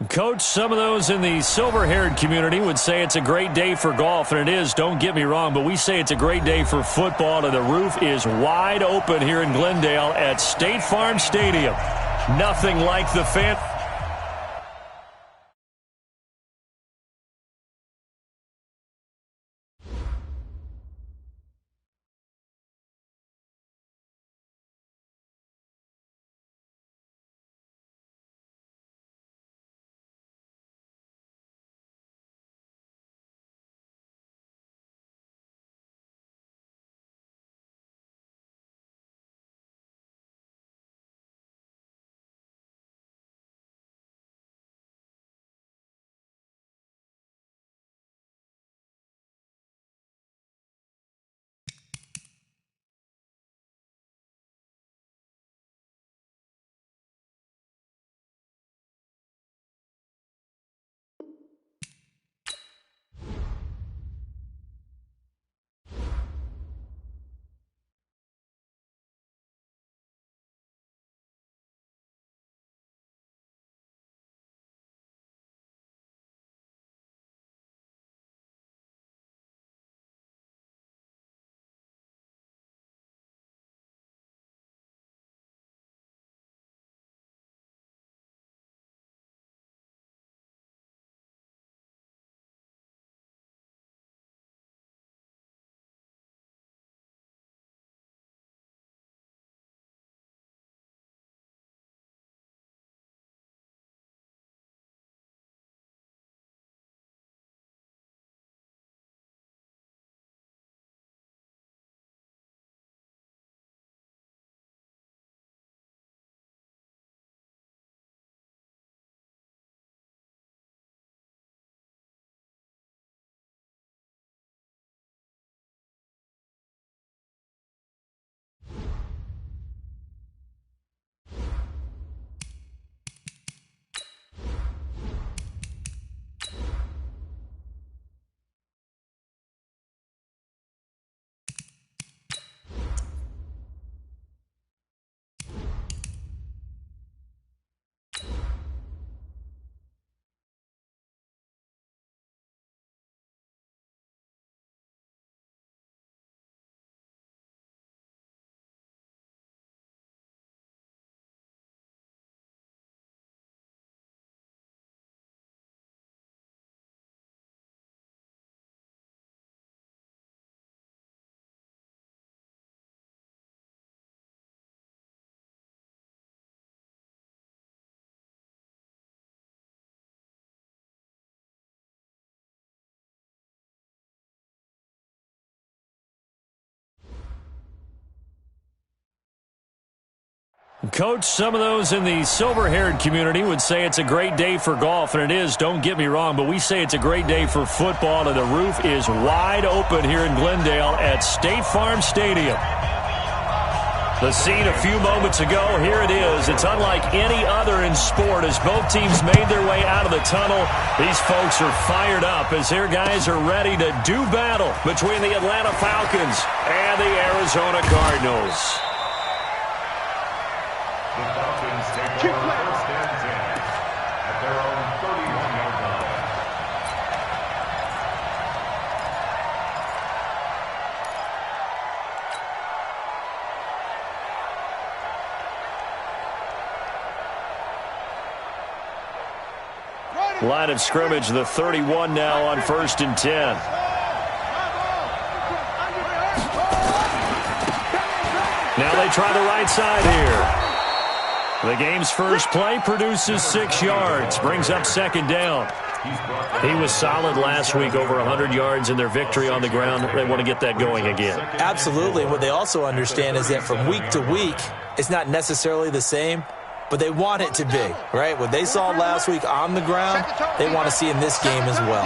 Coach, some of those in the silver-haired community would say it's a great day for golf, and it is, don't get me wrong, but we say it's a great day for football, and the roof is wide open here in Glendale at State Farm Stadium. Nothing like the fan. Coach, some of those in the silver-haired community would say it's a great day for golf, and it is, don't get me wrong, but we say it's a great day for football, and the roof is wide open here in Glendale at State Farm Stadium. The scene a few moments ago, here it is. It's unlike any other in sport as both teams made their way out of the tunnel. These folks are fired up as their guys are ready to do battle between the Atlanta Falcons and the Arizona Cardinals. The Falcons take over first and 10 at their own 31-yard line. Line of scrimmage, the 31 now on first and 10. Now they try the right side here. The game's first play produces 6 yards, brings up second down. He was solid last week, over 100 yards in their victory on the ground. They want to get that going again. Absolutely. What they also understand is that from week to week, it's not necessarily the same, but they want it to be, right? What they saw last week on the ground, they want to see in this game as well.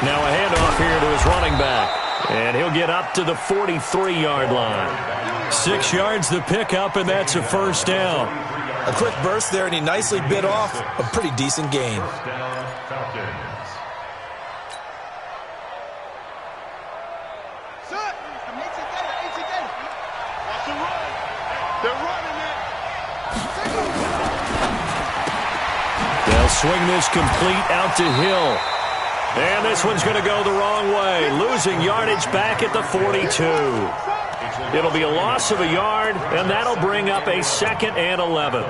Now a handoff here to his running back, and he'll get up to the 43-yard line. 6 yards the pickup, and that's a first down. A quick burst there, and he nicely bit off a pretty decent gain. They're running it. swing this complete out to Hill. And this one's going to go the wrong way, losing yardage back at the 42. It'll be a loss of a yard, and that'll bring up a 2nd and 11.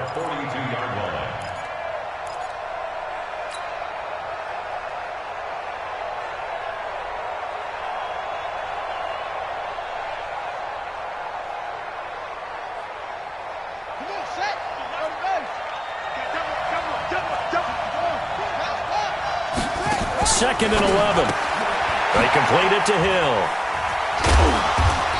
Second and 11. They complete it to Hill.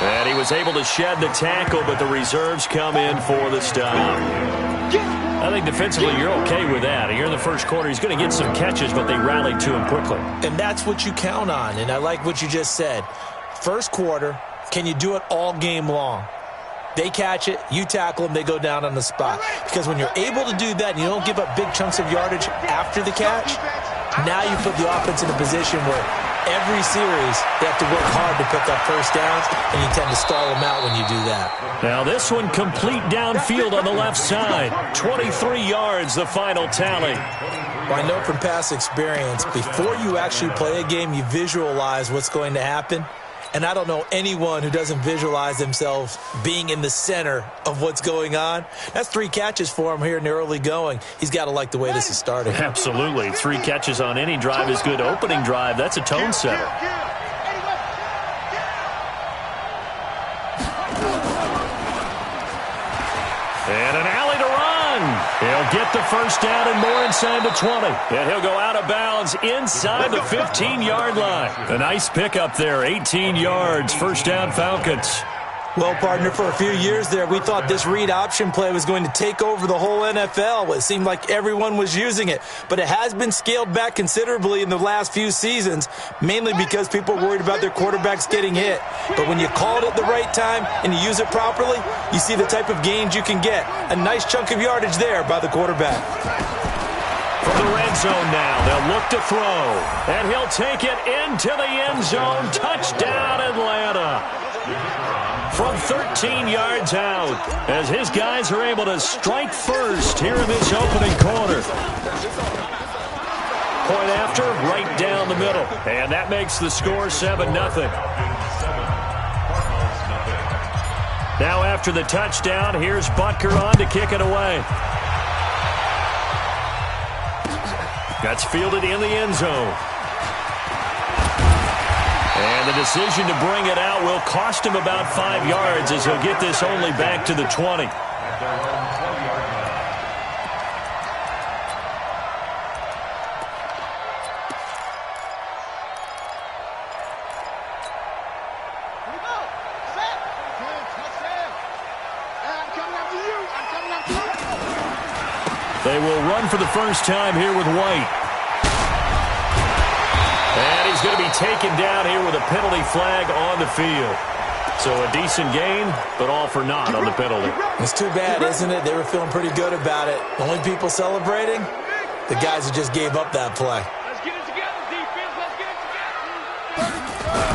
And he was able to shed the tackle, but the reserves come in for the stop. I think defensively you're okay with that. Here in the first quarter, he's going to get some catches, but they rallied to him quickly. And that's what you count on, and I like what you just said. First quarter, can you do it all game long? They catch it, you tackle them, they go down on the spot. Because when you're able to do that and you don't give up big chunks of yardage after the catch, now you put the offense in a position where every series they have to work hard to pick up first downs, and you tend to stall them out when you do that. Now this one complete downfield on the left side. 23 yards, the final tally. Well, I know from past experience, before you actually play a game, you visualize what's going to happen. And I don't know anyone who doesn't visualize themselves being in the center of what's going on. That's 3 catches for him here in the early going. He's got to like the way this is starting. Absolutely. 3 catches on any drive is good. Opening drive, that's a tone setter. And an alley to run. He'll get the first down and more inside the 20. And he'll go out of bounds inside the 15-yard line. A nice pickup there, 18 yards. First down, Falcons. Well, partner, for a few years there, we thought this read option play was going to take over the whole NFL. It seemed like everyone was using it. But it has been scaled back considerably in the last few seasons, mainly because people are worried about their quarterbacks getting hit. But when you call it at the right time and you use it properly, you see the type of gains you can get. A nice chunk of yardage there by the quarterback. From the red zone now, they'll look to throw. And he'll take it into the end zone. Touchdown, Atlanta. From 13 yards out, as his guys are able to strike first here in this opening quarter. Point after, right down the middle. And that makes the score 7-0. Now after the touchdown, here's Butker on to kick it away. That's fielded in the end zone. And the decision to bring it out will cost him about 5 yards as he'll get this only back to the 20. They will run for the first time here with White. And he's going to be taken down here with a penalty flag on the field. So a decent gain, but all for naught on the penalty. It's too bad, isn't it? They were feeling pretty good about it. The only people celebrating, the guys who just gave up that play. Let's get it together, defense. Let's get it together.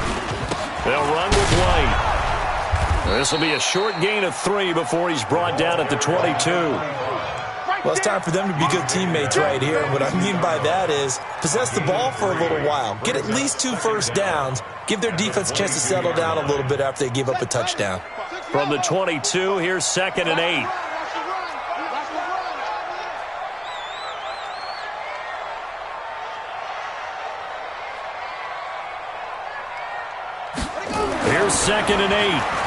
They'll run with White. This will be a short gain of 3 before he's brought down at the 22. Well, it's time for them to be good teammates right here. And what I mean by that is possess the ball for a little while. Get at least 2 first downs. Give their defense a chance to settle down a little bit after they give up a touchdown. From the 22, here's 2nd and 8. Here's 2nd and 8.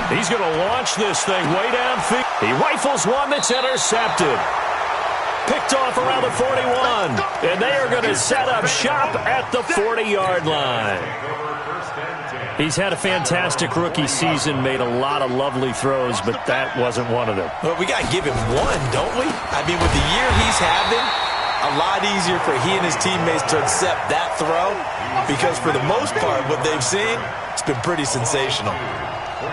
He's going to launch this thing way downfield. He rifles one that's intercepted. Picked off around the 41. And they are going to set up shop at the 40-yard line. He's had a fantastic rookie season, made a lot of lovely throws, but that wasn't one of them. Well, we got to give him one, don't we? I mean, with the year he's having, a lot easier for he and his teammates to accept that throw because for the most part, what they've seen, it's been pretty sensational.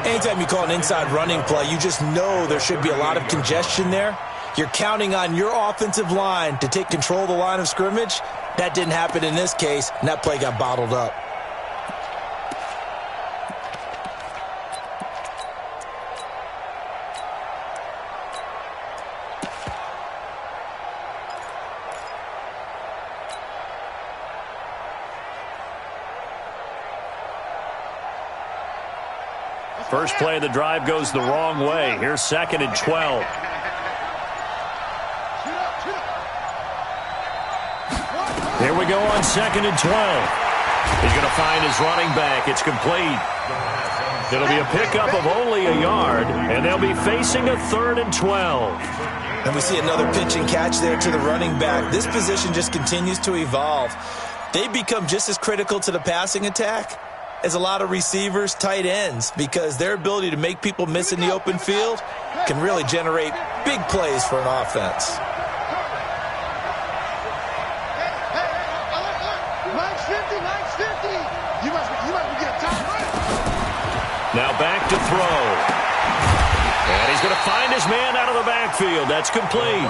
Anytime you call an inside running play, you just know there should be a lot of congestion there. You're counting on your offensive line to take control of the line of scrimmage. That didn't happen in this case, and that play got bottled up. First play of the drive goes the wrong way. Here's 2nd and 12. Here we go on 2nd and 12. He's going to find his running back. It's complete. It'll be a pickup of only a yard, and they'll be facing a 3rd and 12. And we see another pitch and catch there to the running back. This position just continues to evolve. They become just as critical to the passing attack as a lot of receivers, tight ends, because their ability to make people miss in the open field can really generate big plays for an offense. Now back to throw. And he's going to find his man out of the backfield. That's complete.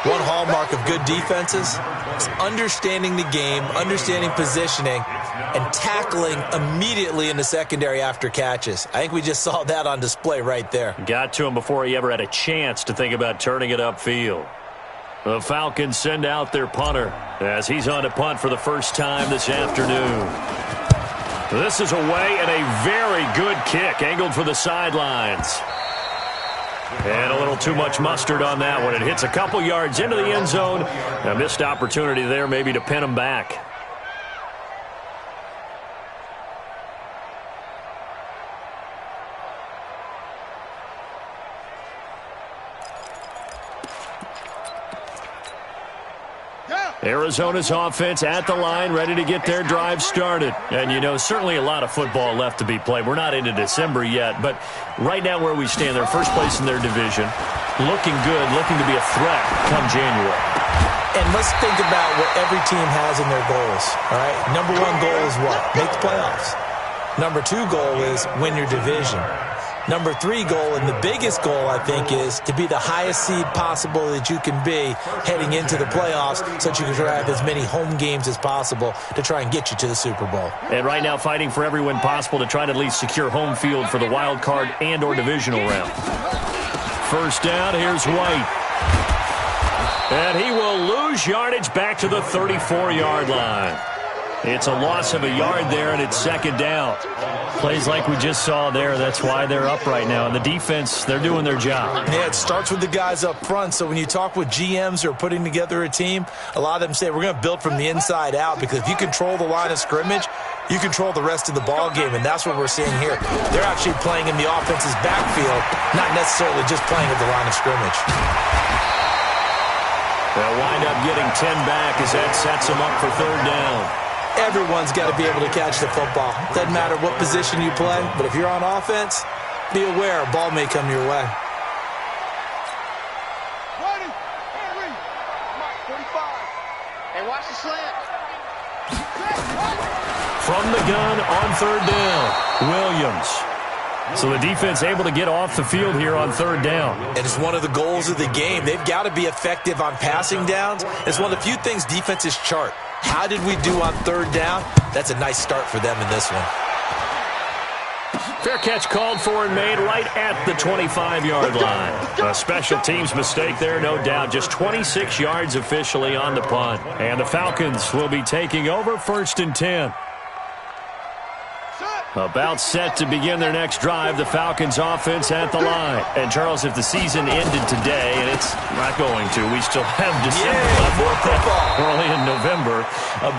One hallmark of good defenses is understanding the game, understanding positioning, and tackling immediately in the secondary after catches. I think we just saw that on display right there. Got to him before he ever had a chance to think about turning it upfield. The Falcons send out their punter as he's on to punt for the first time this afternoon. This is away and a very good kick angled for the sidelines. And a little too much mustard on that one. It hits a couple yards into the end zone. A missed opportunity there maybe to pin him back. Arizona's offense at the line, ready to get their drive started. And, you know, certainly a lot of football left to be played. We're not into December yet, but right now where we stand, they're first place in their division. Looking good, looking to be a threat come January. And let's think about what every team has in their goals, all right? Number one goal is what? Make the playoffs. Number two goal is win your division. Number three goal, and the biggest goal, I think, is to be the highest seed possible that you can be heading into the playoffs so that you can have as many home games as possible to try and get you to the Super Bowl. And right now fighting for every win possible to try to at least secure home field for the wild card and or divisional round. First down, here's White. And he will lose yardage back to the 34-yard line. It's a loss of a yard there, and it's 2nd down. Plays like we just saw there, that's why they're up right now. And the defense, they're doing their job. Yeah, it starts with the guys up front. So when you talk with GMs who are putting together a team, a lot of them say we're going to build from the inside out, because if you control the line of scrimmage, you control the rest of the ball game, and that's what we're seeing here. They're actually playing in the offense's backfield, not necessarily just playing at the line of scrimmage. They'll wind up getting 10 back as that sets them up for 3rd down. Everyone's got to be able to catch the football. Doesn't matter what position you play, but if you're on offense, be aware a ball may come your way. Ready, Henry, Mike 45. Hey, watch the slant. From the gun on 3rd down, Williams. So the defense able to get off the field here on 3rd down. And it's one of the goals of the game. They've got to be effective on passing downs. It's one of the few things defenses chart. How did we do on 3rd down? That's a nice start for them in this one. Fair catch called for and made right at the 25-yard line. A special teams mistake there, no doubt. Just 26 yards officially on the punt. And the Falcons will be taking over 1st and 10. About set to begin their next drive, the Falcons offense at the line. And, Charles, if the season ended today, and it's not going to, we still have December left, early in November,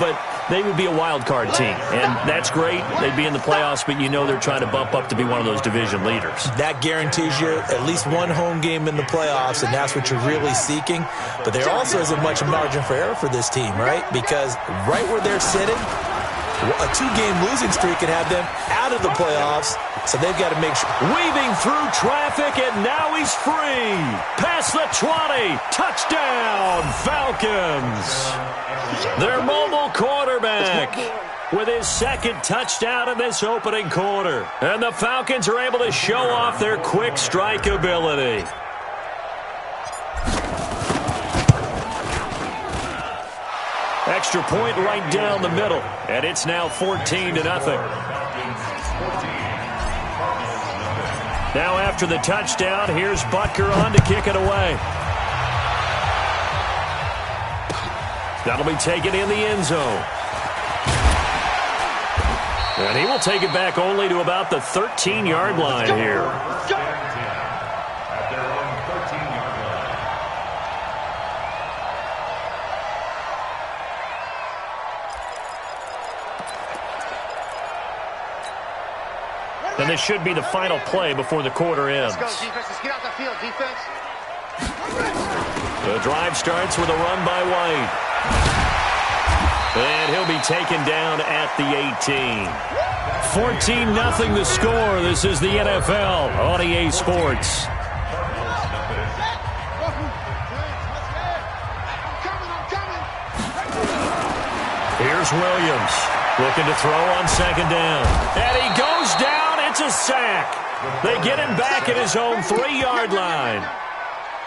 but they would be a wild card team. And that's great. They'd be in the playoffs, but you know they're trying to bump up to be one of those division leaders. That guarantees you at least one home game in the playoffs, and that's what you're really seeking. But there also isn't much margin for error for this team, right? Because right where they're sitting, a 2-game losing streak can have them out of the playoffs, so they've got to make sure. Weaving through traffic, and now he's free. Past the 20. Touchdown, Falcons. Their mobile quarterback with his 2nd touchdown in this opening quarter. And the Falcons are able to show off their quick strike ability. Extra point right down the middle, and it's now 14-0. Now after the touchdown, here's Butker on to kick it away. That'll be taken in the end zone. And he will take it back only to about the 13-yard line here. At their own 13-yard line. And this should be the final play before the quarter ends. Let's go, defense. Let's get out the field, defense. The drive starts with a run by White. And he'll be taken down at the 18. 14-0 the score. This is the NFL on EA Sports. Here's Williams looking to throw on second down. And he goes down. It's a sack. They get him back at his own 3-yard line.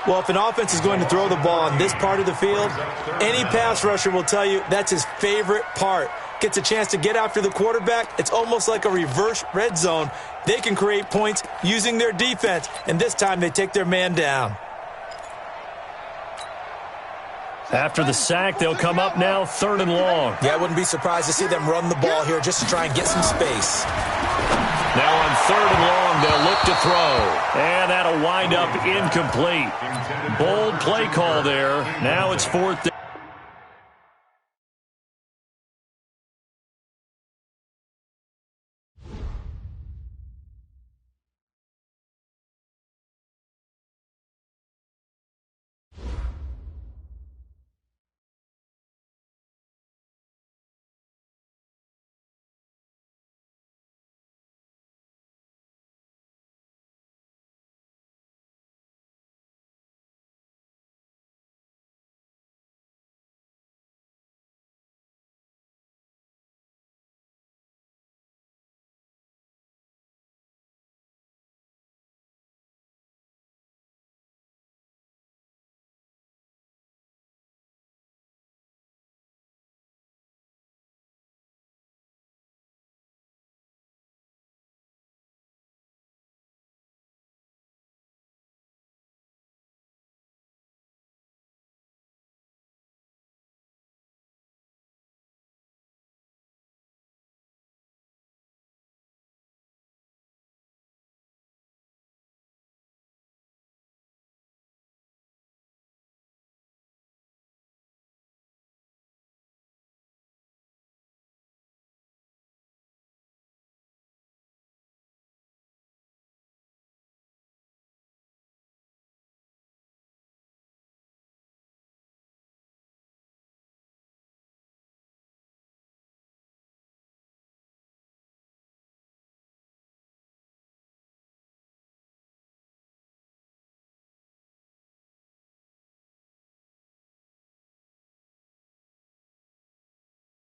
Well, if an offense is going to throw the ball on this part of the field, any pass rusher will tell you that's his favorite part. Gets a chance to get after the quarterback. It's almost like a reverse red zone. They can create points using their defense, and this time they take their man down. After the sack, they'll come up now 3rd and long. Yeah, I wouldn't be surprised to see them run the ball here just to try and get some space. Now on 3rd and long, they'll look to throw. And that'll wind up incomplete. Bold play call there. Now it's 4th.